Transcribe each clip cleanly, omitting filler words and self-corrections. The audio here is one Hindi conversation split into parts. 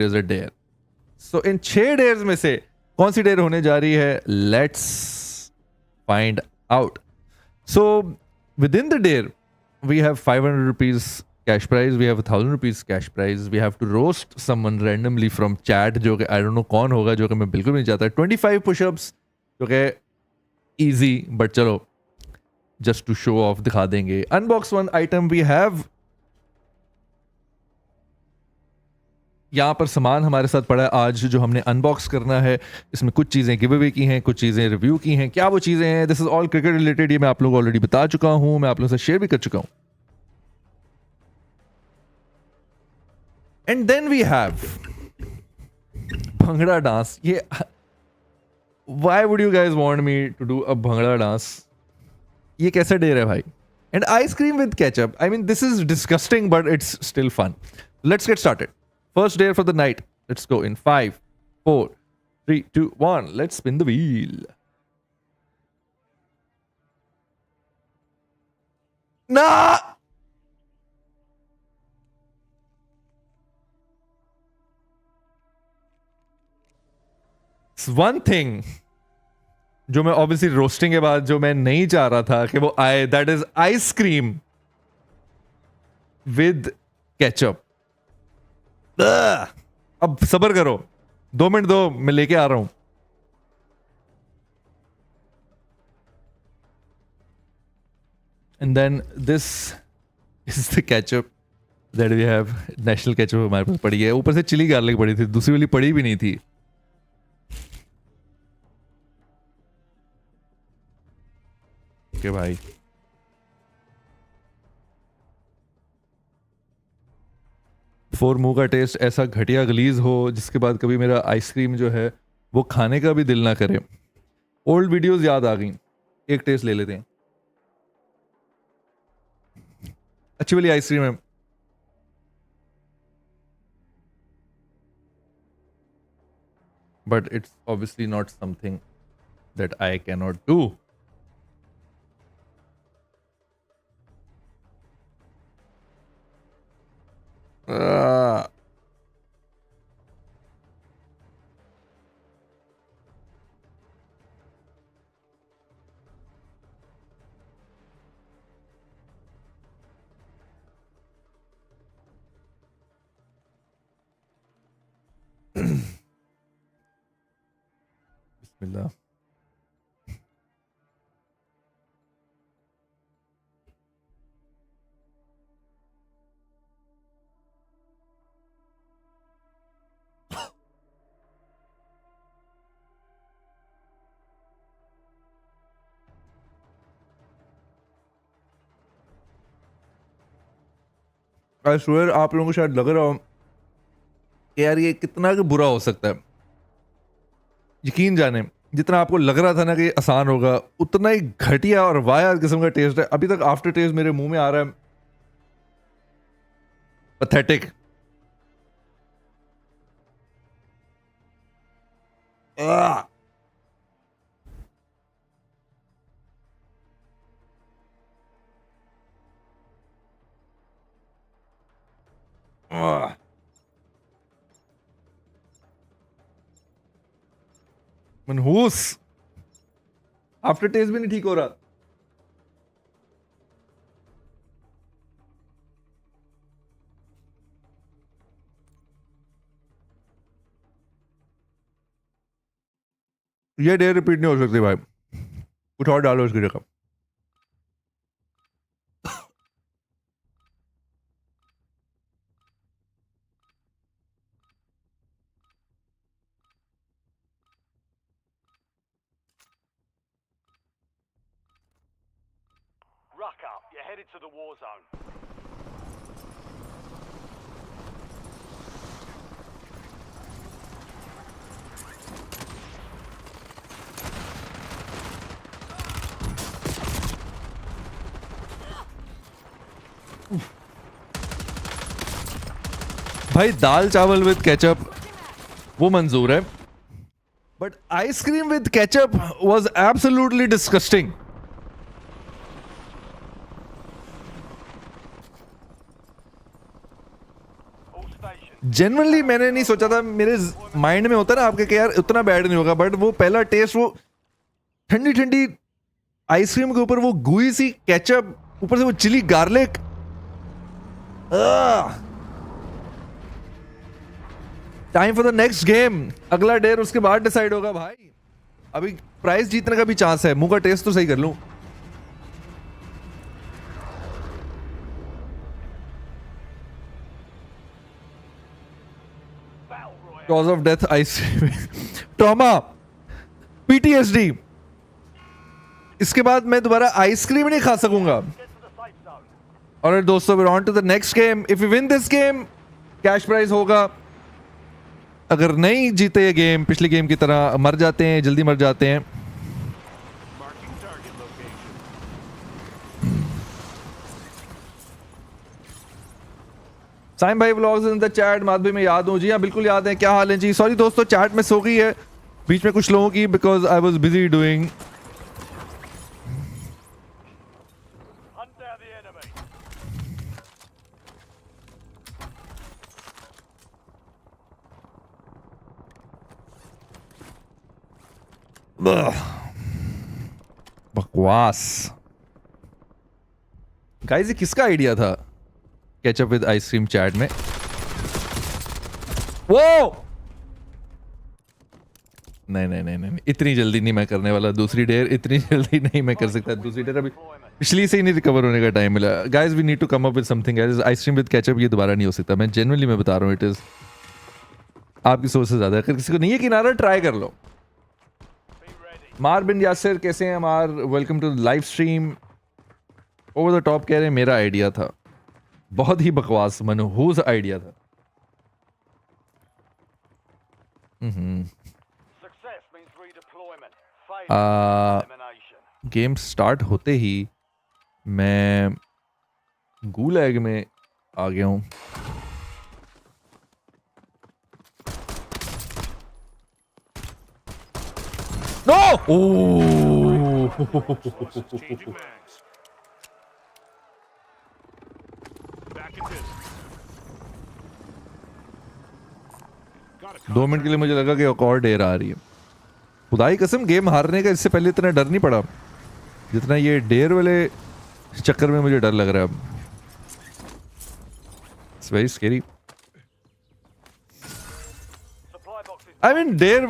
Is a dare. So in 6 dares में से कौन सी डेयर होने जा रही है? Let's find out. So within the dare we have 500 rupees cash prize, we have 1000 rupees cash prize, we have to roast someone randomly from chat, जो कि आई डोंट नो कौन होगा, जो कि मैं बिल्कुल नहीं चाहता. 25 पुशअप्स, जो कि इजी, बट चलो जस्ट टू शो ऑफ दिखा देंगे. Unbox one item. We have यहाँ पर सामान हमारे साथ पड़ा है आज जो हमने अनबॉक्स करना है. इसमें कुछ चीज़ें गिव अवे की हैं, कुछ चीज़ें रिव्यू की हैं. क्या वो चीज़ें हैं? This is all cricket related. ये मैं आप लोगों को ऑलरेडी बता चुका हूँ, मैं आप लोगों से शेयर भी कर चुका हूँ. And then we have bhangra dance. Yeah why would you guys want me to do a bhangra dance? ये कैसा डेयर है भाई? And ice cream with ketchup. I mean this is disgusting but it's still fun. Let's get started. First dare for the night. Let's go in 5, 4, 3, 2, 1. Let's spin the wheel. Nah! It's one thing जो मैं obviously रोस्टिंग के बाद जो मैं नहीं चाह रहा था कि वो आए, that is ice cream with ketchup. अब सबर करो, 2 मिनट दो, मैं लेके आ रहा हूं. And then this is the ketchup that we have. National ketchup हमारे पास पड़ी है. ऊपर से चिली गार्लिक पड़ी थी, दूसरी वाली पड़ी भी नहीं थी. ओके भाई, फोर मुंह का टेस्ट ऐसा घटिया गलीज हो जिसके बाद कभी मेरा आइसक्रीम जो है वो खाने का भी दिल ना करे. ओल्ड वीडियोस याद आ गई. एक टेस्ट ले लेते हैं. अच्छी वाली आइसक्रीम है. But it's obviously not something that I can not do. Bismillah. I swear आप लोगों को शायद लग रहा हो कि यार ये कितना कि बुरा हो सकता है. यकीन जाने जितना आपको लग रहा था ना कि ये आसान होगा, उतना ही घटिया और वाया किस्म का टेस्ट है. अभी तक आफ्टर टेस्ट मेरे मुंह में आ रहा है. पैथेटिक. मनहूस. आफ्टर टेस्ट भी नहीं ठीक हो रहा. ये डेयर रिपीट नहीं हो सकती भाई. कुछ और डालो इसकी जगह. Ruck up, you're headed to the war zone. भाई दाल चावल विद केचप वो मंजूर है, but ice cream with ketchup was absolutely disgusting. All stations, genuinely मैंने नहीं सोचा था, मेरे माइंड में होता ना आपके कि यार उतना बैड नहीं होगा, बट वो पहला टेस्ट, वो ठंडी ठंडी आइसक्रीम के ऊपर वो गुई सी केचप, ऊपर से वो chilli garlic, time for the next game. अगला डेयर उसके बाद डिसाइड होगा भाई। अभी प्राइस जीतने का भी चांस है, मुंह का टेस्ट तो सही कर लूं। Cause of death ice cream, trauma, PTSD. इसके बाद मैं दोबारा आइसक्रीम नहीं खा सकूंगा। Get to the safe zone. और दोस्तों, we're on to the next game. If we win this game, cash prize होगा। अगर नहीं जीते ये गेम, पिछली गेम की तरह मर जाते हैं, जल्दी मर जाते हैं। Marking target location. साइम भाई vlogs in the chat, Madhavi में याद हूँ जी, हाँ बिल्कुल याद है। क्या हाल है जी? सॉरी दोस्तों, चैट में सो गई है बीच में कुछ लोगों की, because I was busy doing. Hunt down the enemy. बकवास। गाइस, ये किसका आइडिया था केचप विद आइसक्रीम चैट में? वो नहीं नहीं नहीं नहीं, इतनी जल्दी नहीं मैं करने वाला दूसरी डेयर, इतनी जल्दी नहीं मैं कर सकता दूसरी डेयर। अभी पिछली से ही नहीं रिकवर होने का टाइम मिला। Guys, we need to come up with something guys. Ice cream with ketchup ये दोबारा नहीं हो सकता, मैं जेन्युइनली मैं बता रहा हूँ। इट इज आपकी सोच से ज्यादा। अगर किसी को नहीं है किनारा, ट्राई कर लो। Be ready. मार बिन यासिर कैसे हैं? मार, welcome to live stream. Over the top कह रहे हैं मेरा आइडिया था। बहुत ही बकवास मनहूस आइडिया था। Success means redeployment. Failure elimination. Game start होते ही मैं गूलैग में आ गया हूँ। No! Changing mags. Back in business. Got a 2 minute के लिए मुझे लगा कि एक और डेयर आ रही है। खुदाई कसम, गेम हारने का इससे पहले इतना डर नहीं पड़ा जितना ये डेयर वाले चक्कर में मुझे डर लग रहा है अब। It's very scary. Supply boxes. I mean dare,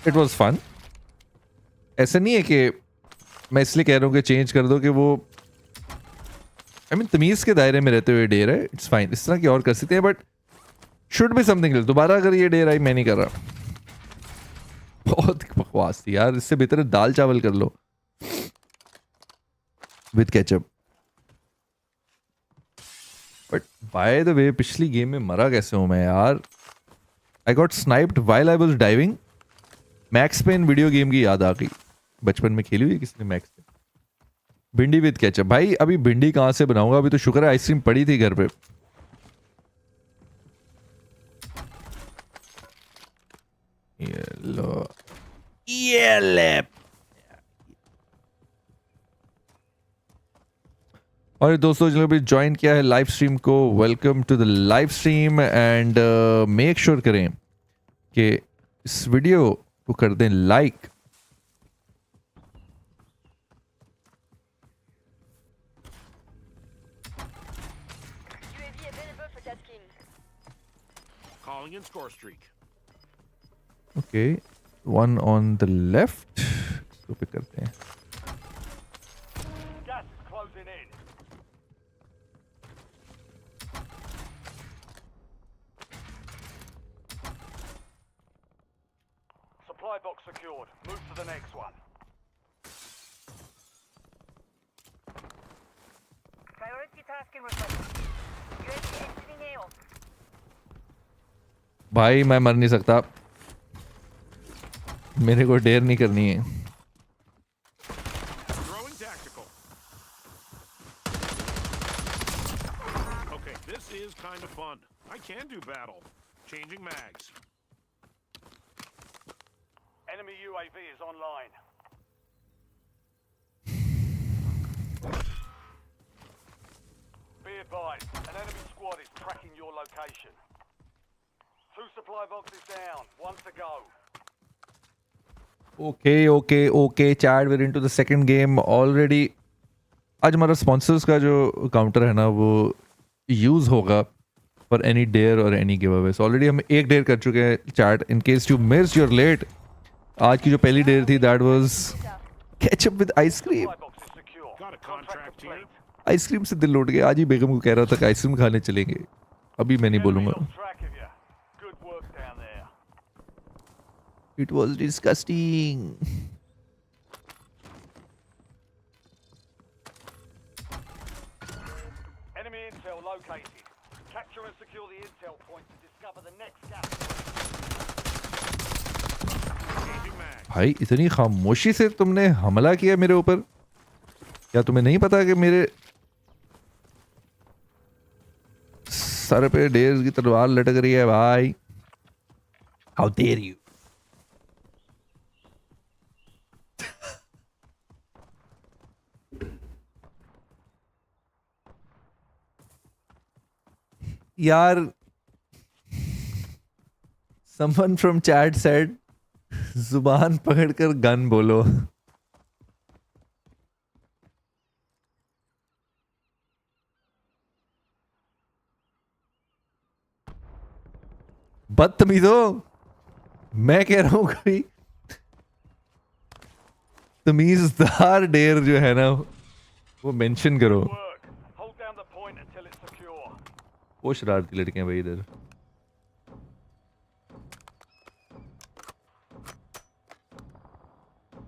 it was fun. ऐसा नहीं है कि मैं इसलिए कह रहा हूँ कि चेंज कर दो कि वो, आई मीन तमीज के दायरे में रहते हुए डेयर है, इट्स फाइन। इस तरह की और कर सकते हैं, बट शुड बी समथिंग। दोबारा अगर ये डेयर आई, मैं नहीं कर रहा। बहुत बकवास थी यार, इससे बेहतर है दाल चावल कर लो with ketchup. But by the way, पिछली गेम में मरा कैसे हूं मैं यार? I got sniped while I was diving. Max Payne video game की याद आ गई। बचपन में खेली हुई किसने मैक्स पेन? भिंडी विद केचप। भाई अभी भिंडी कहां से बनाऊंगा? अभी तो शुक्र है आइसक्रीम पड़ी थी घर पे। ये लो, ये ले। और दोस्तों जिन्होंने भी ज्वाइन किया है लाइव स्ट्रीम को, welcome to the live stream. And make sure करें कि इस वीडियो को कर दें like. UAV available for tasking. Calling in score streak. Okay, one on the left, इसको पिक करते हैं। Gas is closing in. Supply box secured. Move to the next one. Priority tasking requested. UAV exiting AO. भाई मैं मर नहीं सकता, मेरे को डेयर नहीं करनी है। Throwing tactical. Okay, this is kind of fun. I can do battle. Changing mags. Enemy UAV is online. Be advised, an enemy squad is tracking your location. 2 supply boxes down. 1 to go. Okay, chat we're into the second game already. आज हमारा स्पॉन्सर्स का जो काउंटर है ना वो यूज होगा फॉर एनी डेयर और any giveaway. So already हम एक डेयर कर चुके हैं chat. In case you miss your late, आज की जो पहली डेयर थी that was ketchup with ice cream. Supply box is secure. Got a contract here. Ice cream से दिल उठ गया. आज ही बेगम को कह रहा था कि आइसक्रीम खाने चलेंगे. अभी मैं नहीं Enemy बोलूंगा. lost track of you. Good work down there. It was disgusting. Enemy intel located. Capture and secure the intel point to discover the next gap. Changing mag. भाई इतनी खामोशी से तुमने हमला किया मेरे ऊपर. क्या तुम्हें नहीं पता कि मेरे सर पे डेयर की तलवार लटक रही है भाई. How dare you. यार someone from chat said जुबान पकड़कर गन बोलो. बदतमीजो, मैं कह रहा हूं कोई तमीजदार डेयर जो है ना वो मेंशन करो. Work. Hold down the point until it's secure. वो शरारती लड़कियां भाई इधर.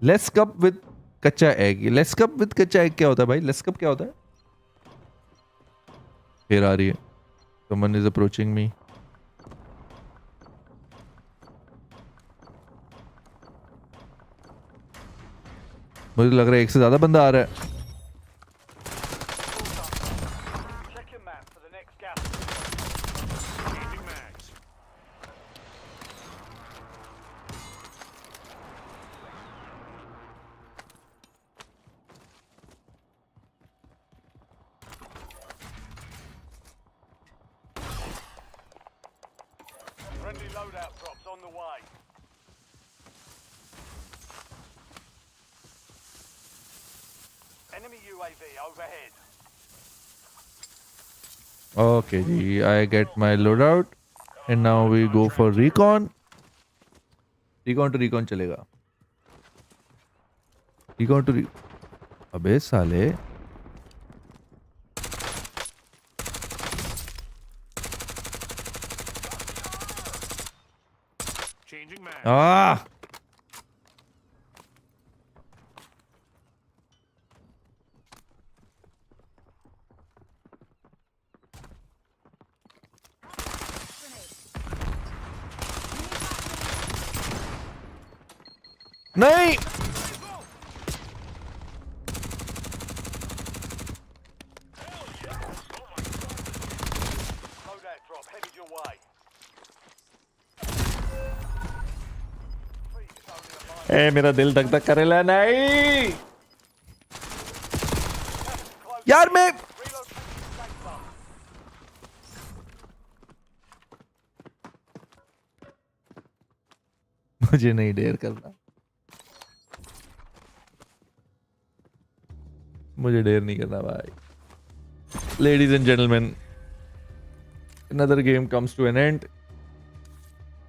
लेट्स कप विद कच्चा एग. लेट्स कप विद कच्चा एग क्या होता है भाई? लेट्स कप क्या होता है? फिर आ रही है. Someone is approaching me. मुझे लग रहा है एक से ज्यादा बंदा आ रहा है. Check your map for the next gap. Changing mags. Friendly loadout drops on the way. Enemy UAV overhead. Okay, ji, I get my loadout and now we go for recon. Recon to recon चलेगा. Recon to अबे साले. Changing mag. Ah! नहीं. Loadout drop headed your way. ए मेरा दिल धक धक करेला. नहीं यार मैं Relocating safe zone. मुझे नहीं डेयर करना. मुझे डेयर नहीं करना भाई. Ladies and gentleman, another game comes to an end.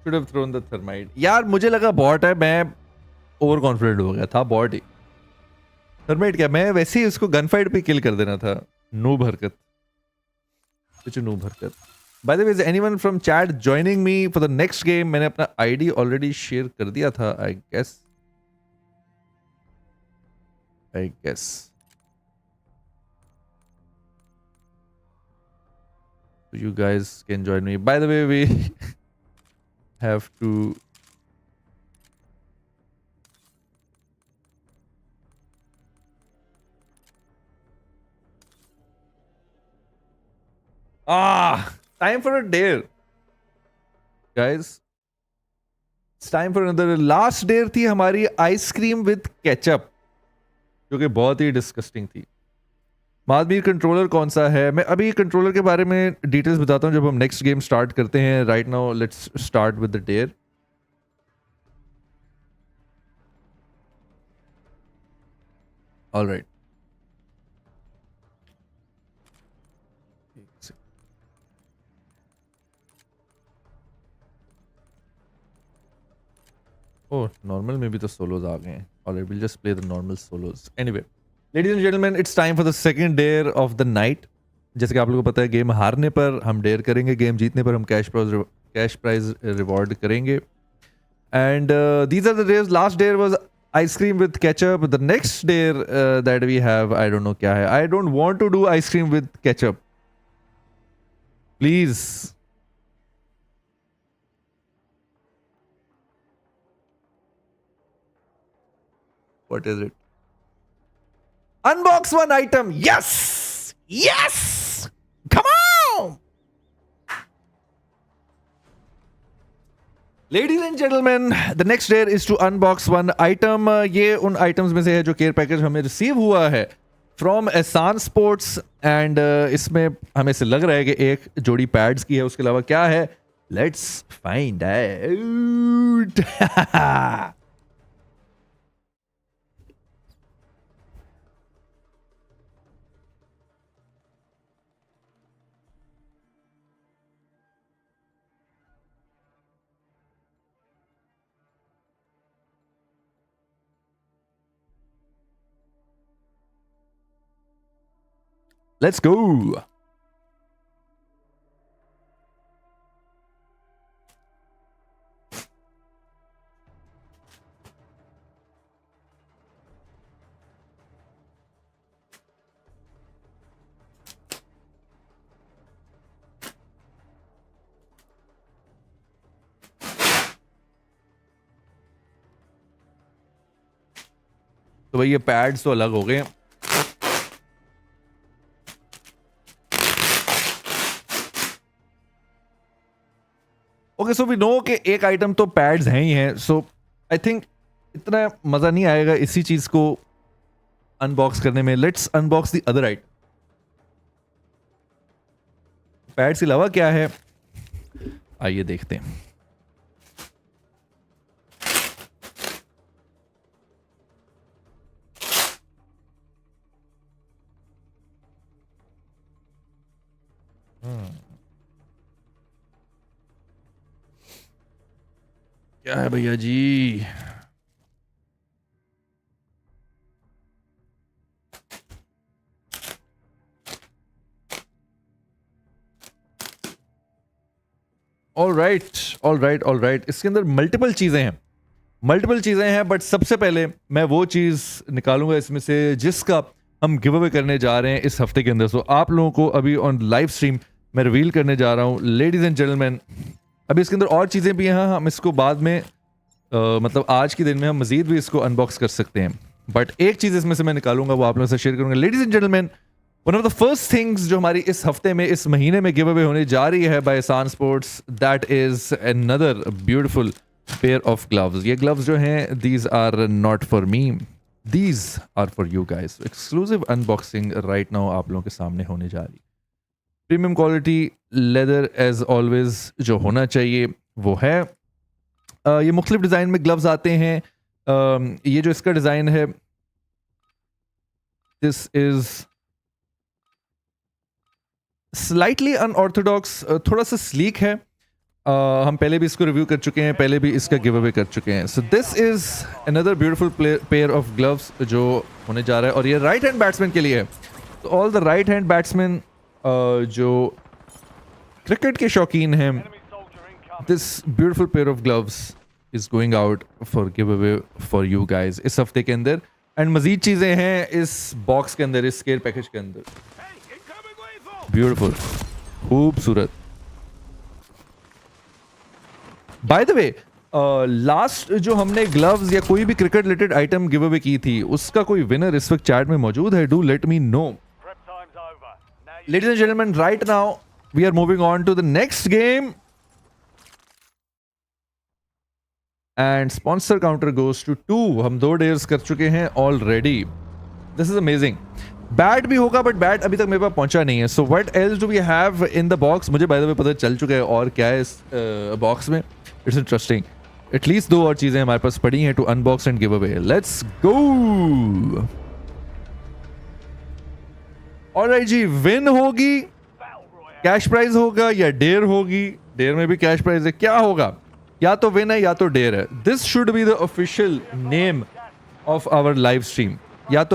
Should have thrown the thermite. यार मुझे लगा बॉट है. मैं ओवर कॉन्फिडेंट हो गया था. बॉट ही थर्माइट क्या, मैं वैसे ही उसको गन फाइट पे किल कर देना था. नूब हरकत. कुछ नूब हरकत. By the way, is anyone from chat joining me for the next game? मैंने अपना आईडी ऑलरेडी शेयर कर दिया था I guess. You guys can join me. By the way, we have to time for a dare. Guys, it's time for another. Last dare थी हमारी आइसक्रीम विद केचप, जो कि बहुत ही डिस्गस्टिंग थी. माधवीर कंट्रोलर कौन सा है? मैं अभी कंट्रोलर के बारे में डिटेल्स बताता हूँ जब हम नेक्स्ट गेम स्टार्ट करते हैं. Right now let's start with the dare. Alright. Oh, normal में भी तो solos आ गए हैं. Alright, we'll just play the normal solos. Anyway, ladies and gentlemen, it's time for the second dare of the night. जैसे कि आप लोगों को पता है, गेम हारने पर हम डेयर करेंगे, गेम जीतने पर हम कैश प्राइज रिवॉर्ड करेंगे. And these are the dares. Last dare was ice cream with ketchup. The next dare that we have, I don't know क्या है. I don't want to do ice cream with ketchup. Please. What is it? Unbox one item. Yes! Yes! Come on! Ladies and gentlemen, the next dare is to unbox one item. ये उन items में से है जो केयर पैकेज हमें रिसीव हुआ है from एहसान स्पोर्ट्स. एंड इसमें हमें से लग रहा है कि एक जोड़ी पैड्स की है. उसके अलावा क्या है? Let's find out. Let's go. तो भाई ये पैड्स तो अलग हो गए. ओके, सो वी नो कि एक आइटम तो पैड्स हैं ही हैं. सो आई थिंक इतना मजा नहीं आएगा इसी चीज को अनबॉक्स करने में. Let's unbox the other item. Pads के अलावा क्या है, आइए देखते हैं. क्या है भैया जी? All right. इसके अंदर मल्टीपल चीजें हैं. बट सबसे पहले मैं वो चीज निकालूंगा इसमें से जिसका हम गिव अवे करने जा रहे हैं इस हफ्ते के अंदर. सो आप लोगों को अभी ऑन लाइव स्ट्रीम मैं रिवील करने जा रहा हूं. लेडीज एंड जेंटलमैन, अभी इसके अंदर और चीज़ें भी हैं. हम इसको बाद में मतलब आज के दिन में हम मजीद भी इसको अनबॉक्स कर सकते हैं. बट एक चीज़ इसमें से मैं निकालूंगा, वो आप लोगों से शेयर करूंगा. Ladies and gentleman, one of the first things जो हमारी इस हफ्ते में, इस महीने में गिव अवे होने जा रही है by Ehsan sports, that is another beautiful pair of gloves. ये ग्लव्स जो हैं, these are not for me, these are for you guys. Exclusive unboxing right now आप लोगों के सामने होने जा रही. Premium quality leather as always जो होना चाहिए वो है. ये मुख्तलिफ डिज़ाइन में ग्लव्स आते हैं. ये जो इसका डिज़ाइन है, दिस इज स्लाइटली अनऑर्थोडॉक्स, थोड़ा सा स्लीक है. हम पहले भी इसको रिव्यू कर चुके हैं, पहले भी इसका गिव अवे कर चुके हैं. So this is another beautiful pair of gloves जो होने जा रहा है. और ये राइट हैंड बैट्समैन के लिए है. तो all the right hand batsman जो क्रिकेट के शौकीन हैं, this beautiful pair of gloves is going out for give away for you guys इस हफ्ते के अंदर. एंड मजीद चीजें हैं इस बॉक्स के अंदर, इस केयर पैकेज के अंदर. ब्यूटीफुल, खूबसूरत. बाय द वे, लास्ट जो हमने ग्लव्स या कोई भी cricket related item give away की थी, उसका कोई विनर इस वक्त चैट में मौजूद है? Do let me know. Ladies and gentlemen, right now we are moving on to the next game, and sponsor counter goes to 2. हम 2 dares कर चुके हैं already. This is amazing. Bat भी होगा बट बैट अभी तक मेरे पास पहुंचा नहीं है. So what else do we have in the box. मुझे बाय द वे पता चल चुका है और क्या है इस बॉक्स में. It's interesting. एटलीस्ट 2 और चीजें हमारे पास पड़ी हैं to unbox and give away. Let's go. Alright जी, विन होगी, कैश प्राइज होगा या डेयर होगी. डेयर में भी कैश प्राइज है. क्या होगा? या तो विन है या तो डेयर है. This should be the official name of our live stream. या तो